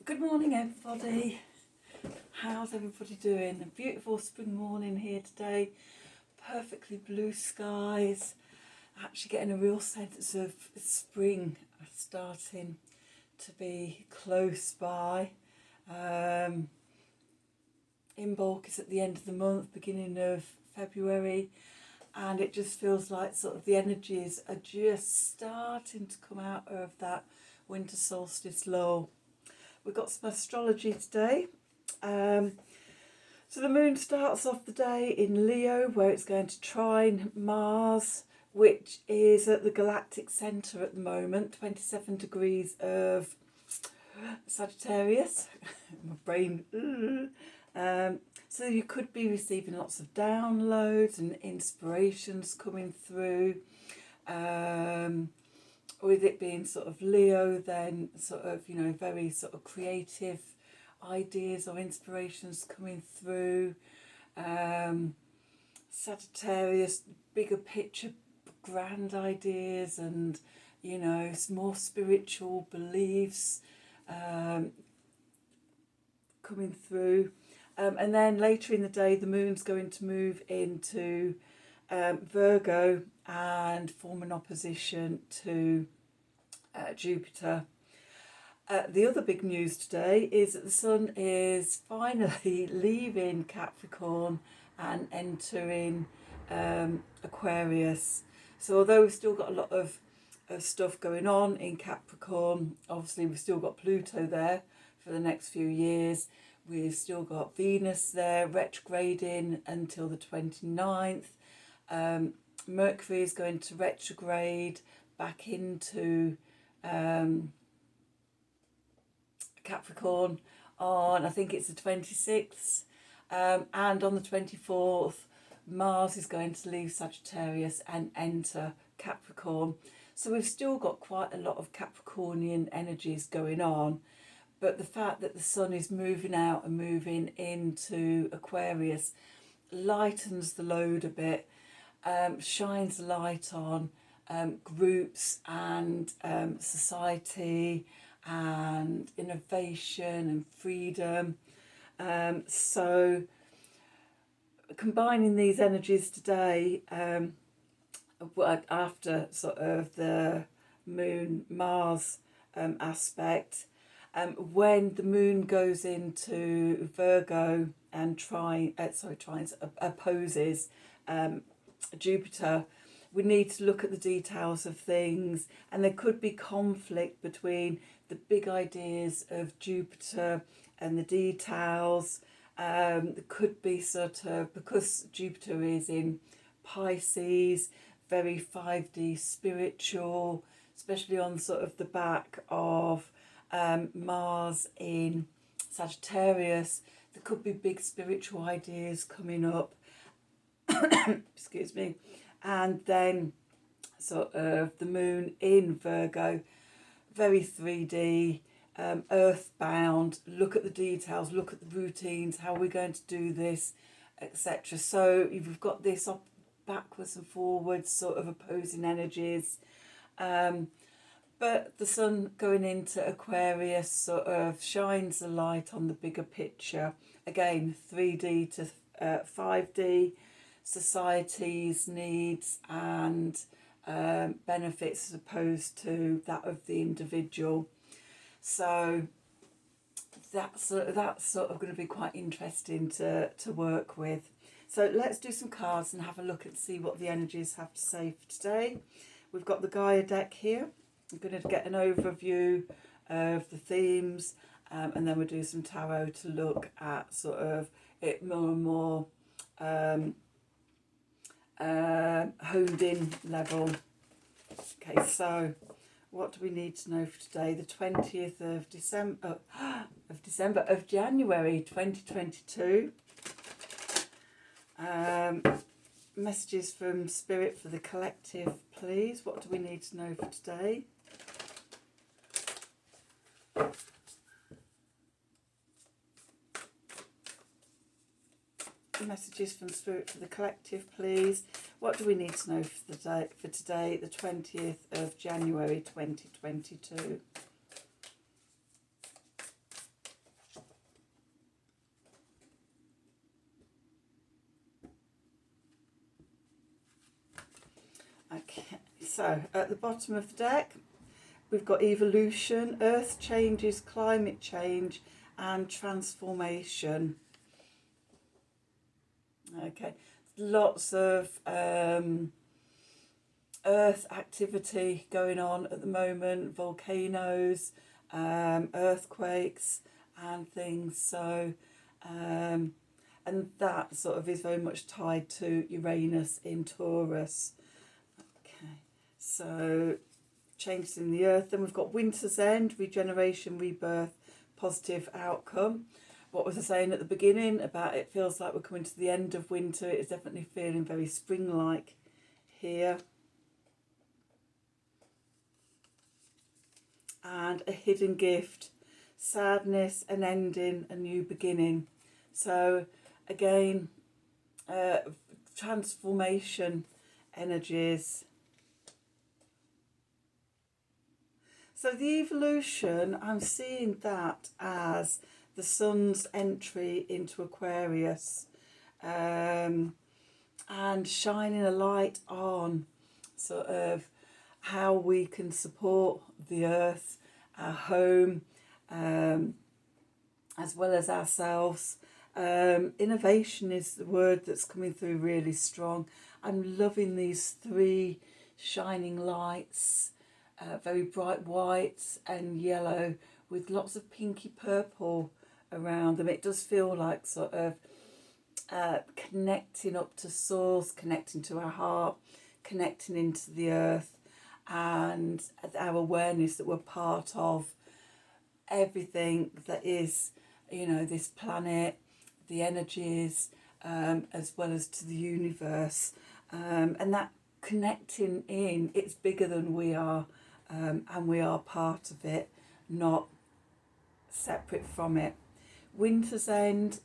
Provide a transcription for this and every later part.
Good morning, everybody. How's everybody doing? A beautiful spring morning here today. Perfectly blue skies. Actually getting a real sense of spring starting to be close by. Imbolc is at the end of the month, beginning of February, and it just feels like sort of the energies are just starting to come out of that winter solstice lull. We've got some astrology today. So the moon starts off the day in Leo, where it's going to trine Mars, which is at the galactic centre at the moment, 27 degrees of Sagittarius. My brain. So you could be receiving lots of downloads and inspirations coming through. With it being sort of Leo, then sort of, very sort of creative ideas or inspirations coming through. Sagittarius, bigger picture, grand ideas and, more spiritual beliefs coming through. And then later in the day, the moon's going to move into Virgo and form an opposition to Jupiter. The other big news today is that the sun is finally leaving Capricorn and entering Aquarius. So although we've still got a lot of stuff going on in Capricorn, obviously we've still got Pluto there for the next few years. We've still got Venus there retrograding until the 29th. Mercury is going to retrograde back into Capricorn on, I think it's the 26th, and on the 24th Mars is going to leave Sagittarius and enter Capricorn. So we've still got quite a lot of Capricornian energies going on, but the fact that the sun is moving out and moving into Aquarius lightens the load a bit, shines light on groups and society and innovation and freedom. So combining these energies today, after sort of the moon Mars aspect, when the moon goes into Virgo and opposes Jupiter, we need to look at the details of things, and there could be conflict between the big ideas of Jupiter and the details. There could be sort of, because Jupiter is in Pisces, very 5D spiritual, especially on sort of the back of Mars in Sagittarius, there could be big spiritual ideas coming up. Excuse me. And then sort of the moon in Virgo, very 3D, earthbound, look at the details, look at the routines, how are we going to do this, etc. So you've got this backwards and forwards sort of opposing energies. But the sun going into Aquarius sort of shines the light on the bigger picture. Again, 3D to 5D, society's needs and benefits as opposed to that of the individual. So that's sort of going to be quite interesting to work with. So let's do some cards and have a look and see what the energies have to say for today. We've got the Gaia deck here. I'm going to get an overview of the themes, and then we'll do some tarot to look at sort of it more and more honed in level. Okay, so what do we need to know for today? The 20th of January 2022. Messages from Spirit for the collective, please. What do we need to know for today? Messages from Spirit for the collective, please. What do we need to know for today, the 20th of January 2022? So at the bottom of the deck, we've got evolution, earth changes, climate change, and transformation. Okay, lots of earth activity going on at the moment, volcanoes, earthquakes and things. So and that sort of is very much tied to Uranus in Taurus. Okay, so changes in the earth. Then we've got winter's end, regeneration, rebirth, positive outcome. What was I saying at the beginning about it feels like we're coming to the end of winter? It's definitely feeling very spring-like here. And a hidden gift, sadness, an ending, a new beginning. So again, transformation energies. So the evolution, I'm seeing that as the sun's entry into Aquarius, and shining a light on sort of how we can support the earth, our home, as well as ourselves. Innovation is the word that's coming through really strong. I'm loving these three shining lights, very bright white and yellow with lots of pinky purple around them. It does feel like sort of connecting up to source, connecting to our heart, connecting into the earth, and our awareness that we're part of everything that is, you know, this planet, the energies, as well as to the universe, and that connecting in, it's bigger than we are, and we are part of it, not separate from it. Winter's end,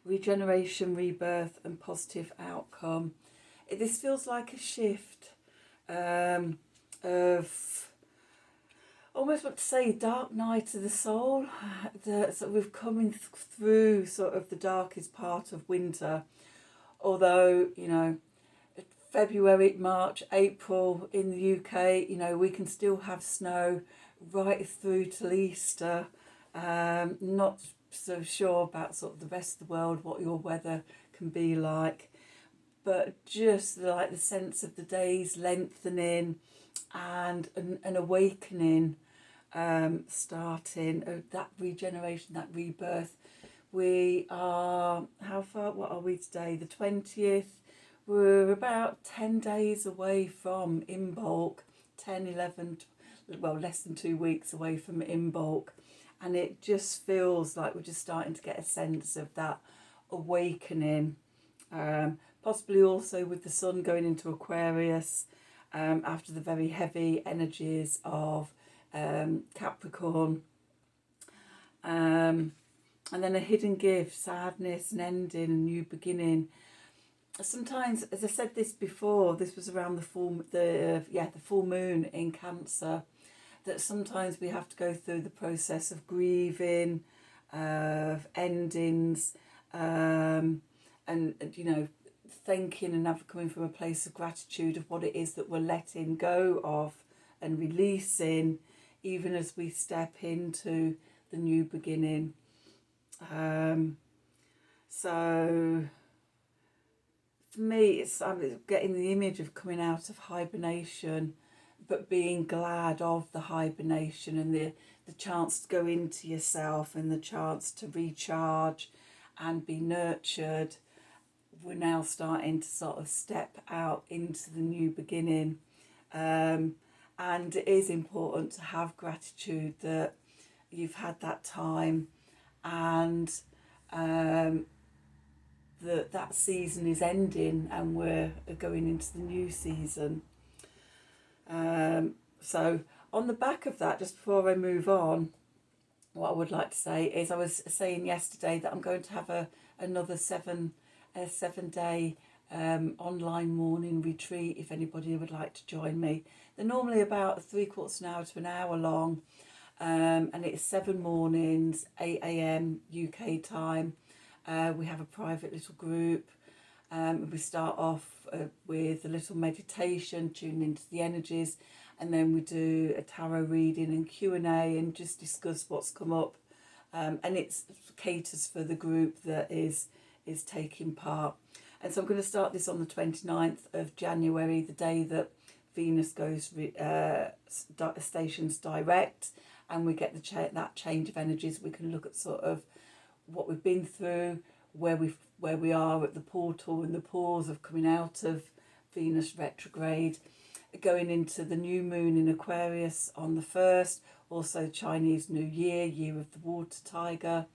regeneration, rebirth, and positive outcome. This feels like a shift of almost what to say, dark night of the soul. So we're coming through sort of the darkest part of winter, although, you know, February, March, April in the UK, you know, we can still have snow right through till Easter. Not so sure about sort of the rest of the world, what your weather can be like, but just like the sense of the days lengthening and an awakening starting, that regeneration, that rebirth. We are, how far, what are we today? The 20th. We're about 10 days away from Imbolc, 10, 11, well, less than 2 weeks away from Imbolc. And it just feels like we're just starting to get a sense of that awakening. Possibly also with the sun going into Aquarius, after the very heavy energies of Capricorn. And then a hidden gift, sadness, an ending, a new beginning. Sometimes, as I said this before, this was around the full moon in Cancer, that sometimes we have to go through the process of grieving, of endings, and you know, thinking and coming from a place of gratitude of what it is that we're letting go of and releasing, even as we step into the new beginning. So for me, I'm getting the image of coming out of hibernation, but being glad of the hibernation and the chance to go into yourself and the chance to recharge and be nurtured. We're now starting to sort of step out into the new beginning. And it is important to have gratitude that you've had that time, and that season is ending and we're going into the new season. So on the back of that, just before I move on, what I would like to say is, I was saying yesterday that I'm going to have another 7-day online morning retreat if anybody would like to join me. They're normally about 3/4 an hour to an hour long, and it's 7 mornings, 8 a.m. UK time. We have a private little group, We start off with a little meditation, tuning into the energies, and then we do a tarot reading and Q&A and just discuss what's come up. And it caters for the group that is taking part. And so I'm going to start this on the 29th of January, the day that Venus goes stations direct, and we get that change of energies. We can look at sort of what we've been through, where we are at the portal and the pause of coming out of Venus retrograde, going into the new moon in Aquarius on the 1st, also Chinese New Year, year of the water tiger,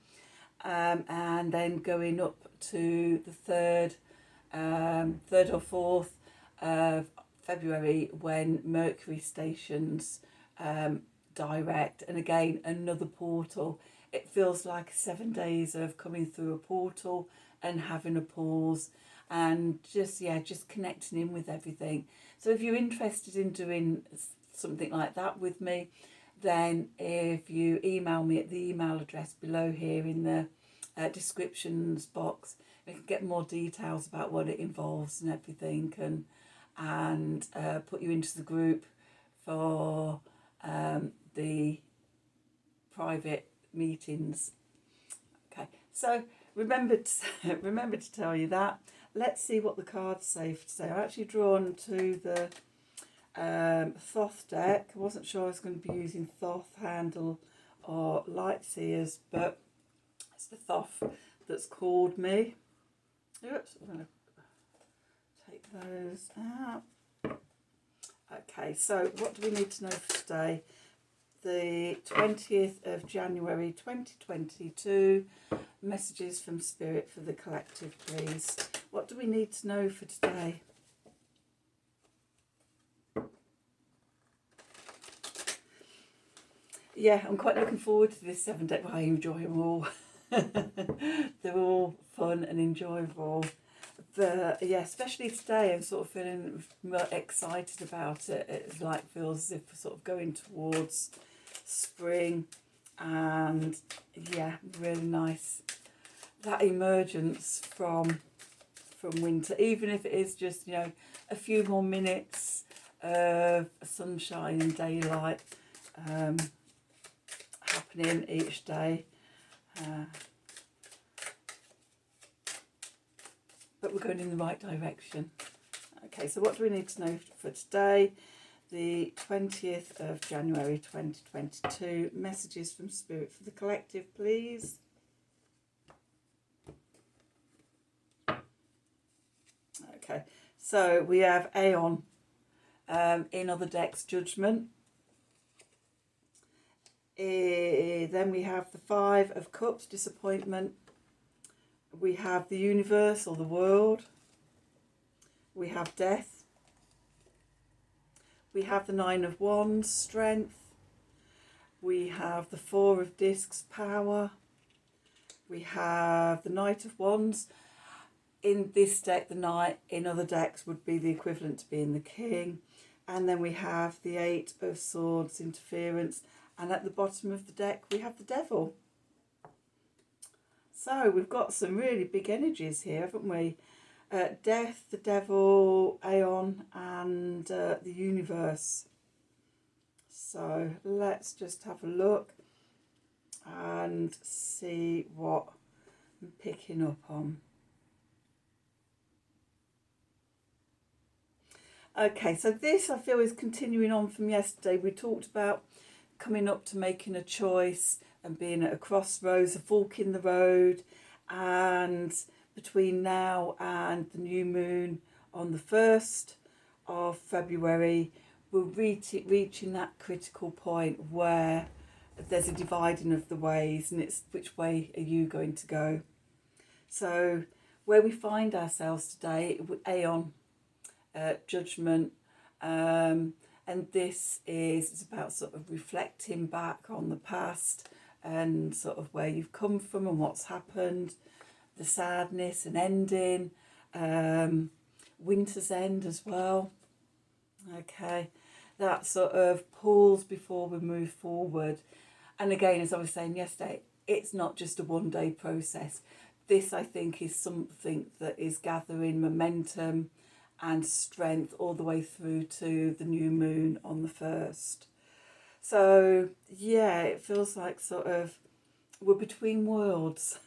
and then going up to the 3rd or 4th of February, when Mercury stations direct, and again another portal. It feels like 7 days of coming through a portal and having a pause, and just connecting in with everything. So if you're interested in doing something like that with me, then if you email me at the email address below here in the descriptions box, you can get more details about what it involves and everything, and put you into the group for the private meetings. Okay, so remember to tell you that. Let's see what the cards say for today. I've actually drawn to the Thoth deck. I wasn't sure I was going to be using Thoth, Handle or Lightseers, but it's the Thoth that's called me. Oops, I'm going to take those out. Okay, so what do we need to know for today? The 20th of January 2022, messages from Spirit for the collective, please. What do we need to know for today? Yeah, I'm quite looking forward to this 7 day. Well, I enjoy them all. They're all fun and enjoyable. But yeah, especially today, I'm sort of feeling excited about it. It like feels as if we're sort of going towards spring, and yeah, really nice. That emergence from winter, even if it is just, you know, a few more minutes of sunshine and daylight happening each day. But we're going in the right direction. Okay, so what do we need to know for today? The 20th of January 2022, messages from Spirit for the collective, please. Okay, so we have Aeon, in other decks, Judgment. Then we have the 5 of Cups, Disappointment. We have the Universe or the World. We have Death. We have the 9 of Wands, Strength. We have the 4 of Discs, Power. We have the Knight of Wands. In this deck, the Knight, in other decks, would be the equivalent to being the King. And then we have the 8 of Swords, Interference. And at the bottom of the deck, we have the Devil. So we've got some really big energies here, haven't we? Death, the Devil, Aeon, and the Universe. So let's just have a look and see what I'm picking up on. Okay, so this I feel is continuing on from yesterday. We talked about coming up to making a choice and being at a crossroads, a fork in the road, and between now and the new moon on the 1st of February, we're reaching that critical point where there's a dividing of the ways, and it's which way are you going to go? So where we find ourselves today, Aeon, Judgment, and this is about sort of reflecting back on the past and sort of where you've come from and what's happened, the sadness and ending, winter's end as well. Okay, that sort of pause before we move forward. And again, as I was saying yesterday, it's not just a 1 day process. this, I think, is something that is gathering momentum and strength all the way through to the new moon on the 1st. So, yeah, it feels like sort of we're between worlds.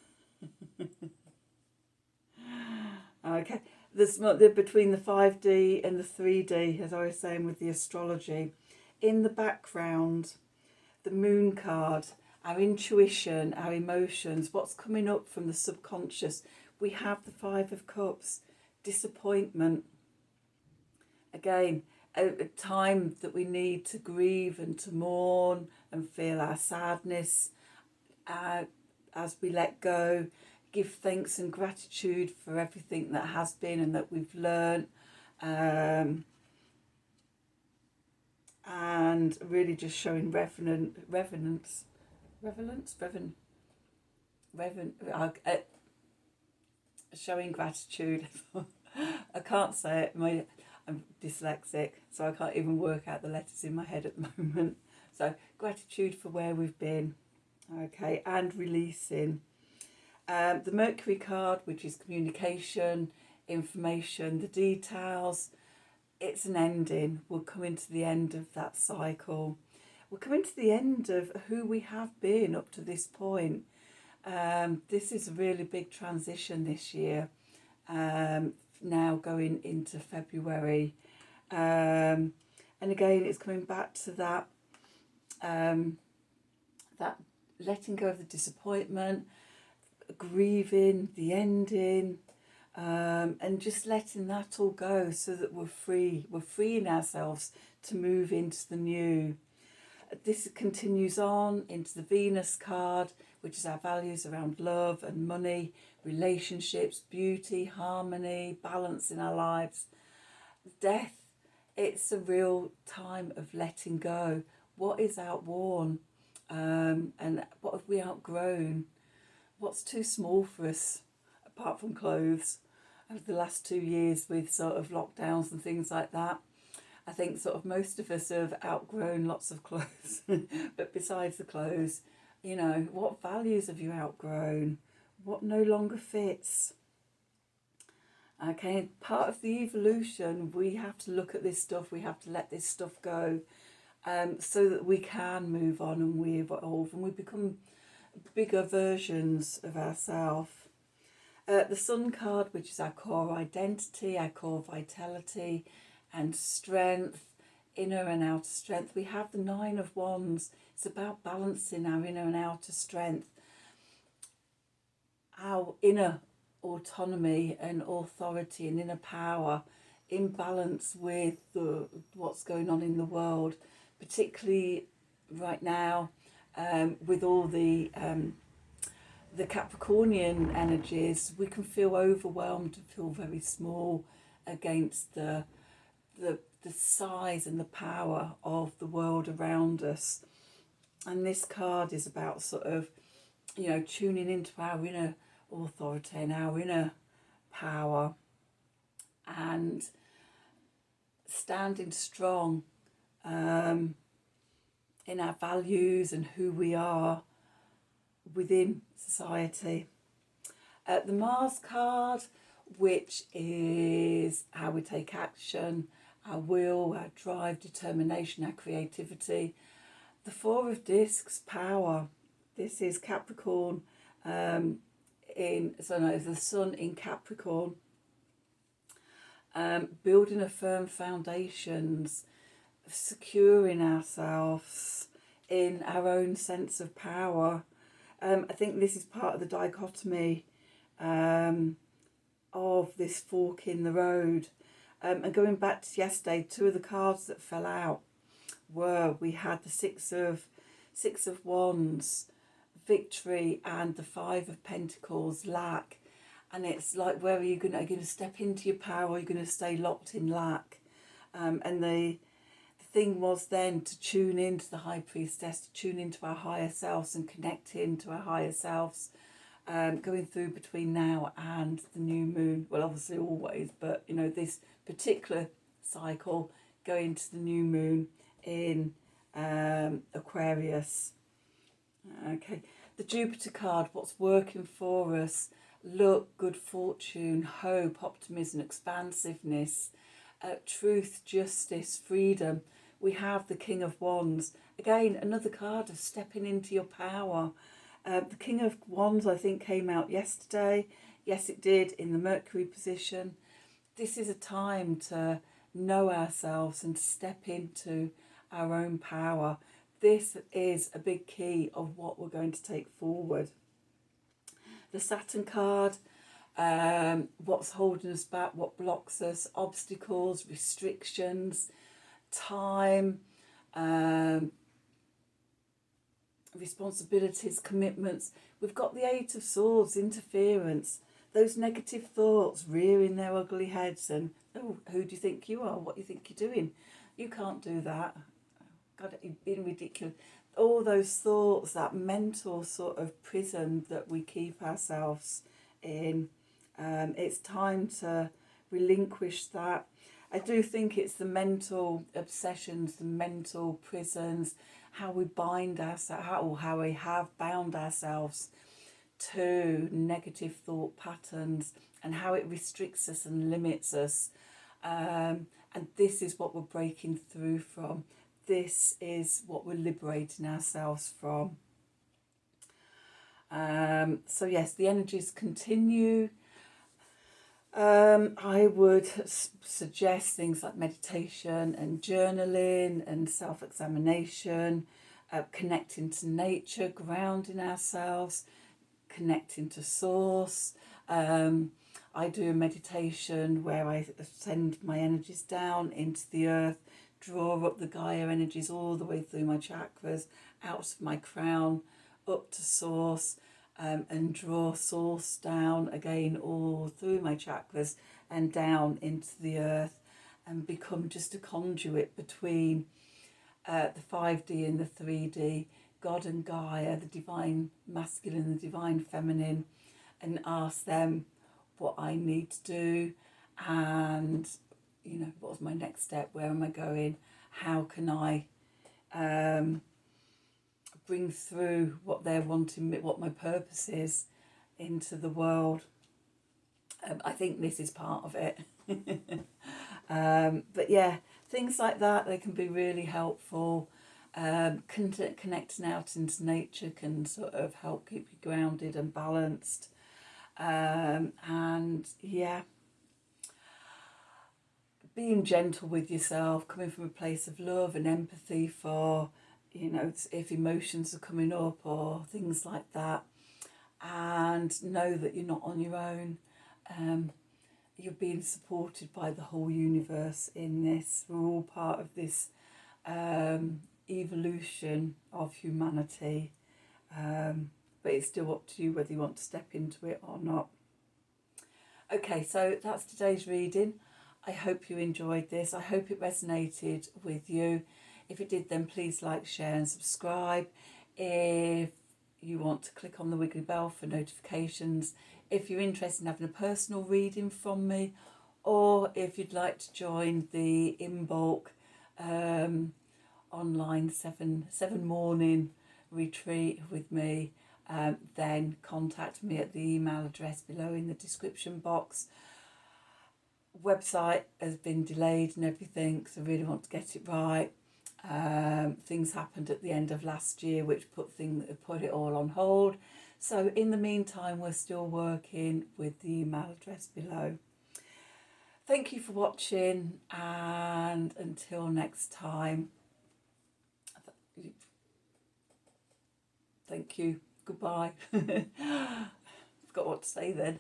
Okay, there's between the 5D and the 3D, as I was saying with the astrology. In the background, the moon card, our intuition, our emotions, what's coming up from the subconscious. We have the 5 of Cups, disappointment. Again, a time that we need to grieve and to mourn and feel our sadness as we let go. Give thanks and gratitude for everything that has been and that we've learned. And really just showing showing gratitude. I can't say it. I'm dyslexic, so I can't even work out the letters in my head at the moment. So gratitude for where we've been, okay, and releasing. The Mercury card, which is communication, information, the details. It's an ending. We're coming to the end of that cycle. We're coming to the end of who we have been up to this point. This is a really big transition this year. Now going into February. And again, it's coming back to that that letting go of the disappointment, grieving, the ending, and just letting that all go so that we're free. We're freeing ourselves to move into the new. This continues on into the Venus card, which is our values around love and money, relationships, beauty, harmony, balance in our lives. Death, it's a real time of letting go. What is outworn, and what have we outgrown? What's too small for us, apart from clothes? Over the last 2 years with sort of lockdowns and things like that, I think sort of most of us have outgrown lots of clothes. But besides the clothes, you know, what values have you outgrown? What no longer fits? Okay, part of the evolution, we have to look at this stuff, we have to let this stuff go, so that we can move on and we evolve and we become bigger versions of ourselves. The Sun card, which is our core identity, our core vitality and strength, inner and outer strength. We have the 9 of Wands. It's about balancing our inner and outer strength, our inner autonomy and authority and inner power in balance with what's going on in the world, particularly right now, with all the Capricornian energies. We can feel overwhelmed and feel very small against the size and the power of the world around us. And this card is about sort of, you know, tuning into our inner authority and our inner power and standing strong in our values and who we are within society. The Mars card, which is how we take action, our will, our drive, determination, our creativity. The 4 of Discs, power. This is Capricorn, the Sun in Capricorn. Building a firm foundations, securing ourselves in our own sense of power. I think this is part of the dichotomy of this fork in the road. And going back to yesterday, 2 of the cards that fell out we had the Six of Wands, victory, and the 5 of Pentacles, lack. And it's like, where are you going to step into your power, or are you going to stay locked in lack? And the thing was then to tune into the High Priestess, to tune into our higher selves and connect into our higher selves, going through between now and the new moon. Well, obviously always, but you know, this particular cycle going to the new moon in Aquarius. Okay, the Jupiter card, what's working for us, luck, good fortune, hope, optimism, expansiveness, truth, justice, freedom. We have the King of Wands. Again, another card of stepping into your power. The King of Wands, I think, came out yesterday. Yes, it did, in the Mercury position. This is a time to know ourselves and step into our own power. This is a big key of what we're going to take forward. The Saturn card, what's holding us back, what blocks us, obstacles, restrictions, time, responsibilities, commitments. We've got the Eight of Swords, interference, those negative thoughts rearing their ugly heads and, oh, who do you think you are? What do you think you're doing? You can't do that. God, you've been ridiculous. All those thoughts, that mental sort of prison that we keep ourselves in, it's time to relinquish that. I do think it's the mental obsessions, the mental prisons, how we bind ourselves, how we have bound ourselves to negative thought patterns, and how it restricts us and limits us. And this is what we're breaking through from. This is what we're liberating ourselves from. So yes, the energies continue. I would suggest things like meditation and journaling and self-examination, connecting to nature, grounding ourselves, connecting to source. I do a meditation where I send my energies down into the earth, draw up the Gaia energies all the way through my chakras, out of my crown, up to source, and draw source down again all through my chakras and down into the earth, and become just a conduit between the 5D and the 3D, God and Gaia, the divine masculine, the divine feminine, and ask them what I need to do, and you know, what's my next step, where am I going, how can I bring through what they're wanting me, what my purpose is into the world. I think this is part of it. But yeah, things like that, they can be really helpful. Connecting out into nature can sort of help keep you grounded and balanced. And yeah, being gentle with yourself, coming from a place of love and empathy for, you know, if emotions are coming up or things like that, and know that you're not on your own. You're being supported by the whole universe in this. We're all part of this evolution of humanity, but it's still up to you whether you want to step into it or not. Okay, so that's today's reading. I hope you enjoyed this. I hope it resonated with you. If it did, then please like, share and subscribe. If you want to click on the wiggly bell for notifications. If you're interested in having a personal reading from me, or if you'd like to join the in bulk online seven morning retreat with me, then contact me at the email address below in the description box. Website has been delayed and everything, because I really want to get it right. Things happened at the end of last year which put it all on hold. So in the meantime, we're still working with the email address below. Thank you for watching, and until next time, thank you. Goodbye. Forgot what to say then.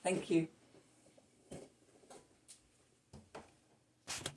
Thank you.